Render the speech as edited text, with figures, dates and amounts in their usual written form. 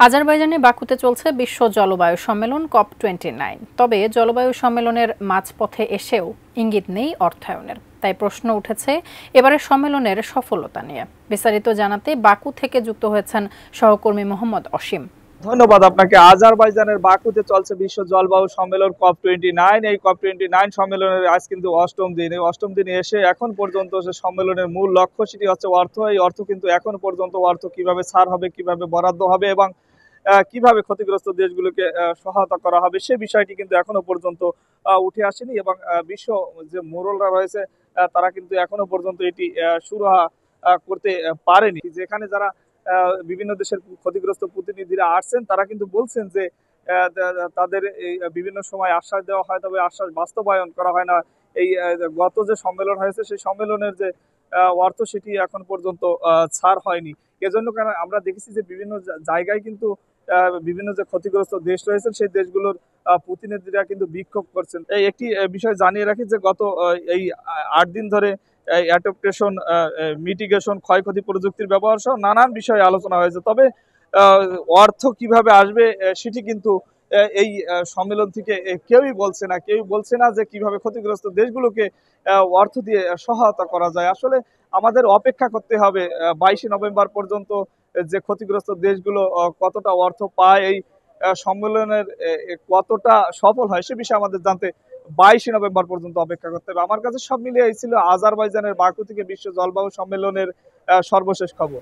আজারবাইজানে বাকুতে চলছে বিশ্ব জলবায়ু সম্মেলন COP29। তবে জলবায়ু সম্মেলনের মাঝপথে এসেও ইঙ্গিত নেই অর্থায়নের। তাই প্রশ্ন উঠেছে এবারের সম্মেলনের সফলতা নিয়ে। বিস্তারিত জানাতে বাকু থেকে যুক্ত হয়েছেন সহকর্মী মোহাম্মদ অসীম। ধন্যবাদ আপনাকে। আজারবাইজানের বাকুতে চলছে বিশ্ব জলবায়ু সম্মেলন COP29। এই COP29 সম্মেলনের আজ কিন্তু অষ্টম দিন। এই অষ্টম দিনে এসে এখন পর্যন্ত যে সম্মেলনের মূল লক্ষ্য সেটি হচ্ছে অর্থ। এই অর্থ কিন্তু এখন পর্যন্ত অর্থ কিভাবে ছাড় হবে, কিভাবে বরাদ্দ হবে এবং কিভাবে ক্ষতিগ্রস্ত দেশগুলোকে সহায়তা করা হবে সে বিষয়টি কিন্তু এখনো পর্যন্ত উঠে আসেনি এবং বিশ্ব যে মোড়লরা রয়েছে তারা কিন্তু এখনো পর্যন্ত এটি সুরাহা করতে পারেনি। যেখানে যারা বিভিন্ন দেশের ক্ষতিগ্রস্ত প্রতিনিধিরা আসছেন তারা কিন্তু বলছেন যে তাদের এই বিভিন্ন সময় আশ্বাস দেওয়া হয়, তবে আশ্বাস বাস্তবায়ন করা হয় না। এই গত যে সম্মেলন হয়েছে সেই সম্মেলনের যে অর্থ সেটি এখন পর্যন্ত ছাড় হয়নি। এজন্য কারণ আমরা দেখেছি যে বিভিন্ন জায়গায় কিন্তু বিভিন্ন যে ক্ষতিগ্রস্ত দেশ রয়েছে সেই দেশগুলোর প্রতিনিধিরা কিন্তু বিক্ষোভ করছেন। এই একটি বিষয় জানিয়ে রাখি যে গত এই ৮ দিন ধরে অ্যাডাপ্টেশন, মিটিগেশন, ক্ষয়ক্ষতি প্রযুক্তির ব্যবহার সহ নানান বিষয়ে আলোচনা হয়েছে। তবে অর্থ কিভাবে আসবে সেটি কিন্তু এই সম্মেলন থেকে কেউই বলছে না যে কিভাবে ক্ষতিগ্রস্ত দেশগুলোকে অর্থ দিয়ে সহায়তা করা যায়। আসলে আমাদের অপেক্ষা করতে হবে 22 নভেম্বর পর্যন্ত যে ক্ষতিগ্রস্ত দেশগুলো কতটা অর্থ পায়, এই সম্মেলনের কতটা সফল হয় সে বিষয়ে আমাদের জানতে 22 নভেম্বর পর্যন্ত অপেক্ষা করতে হবে। আমার কাছে সব মিলিয়ে এই ছিল আজারবাইজানের বাকু থেকে বিশ্ব জলবায়ু সম্মেলনের সর্বশেষ খবর।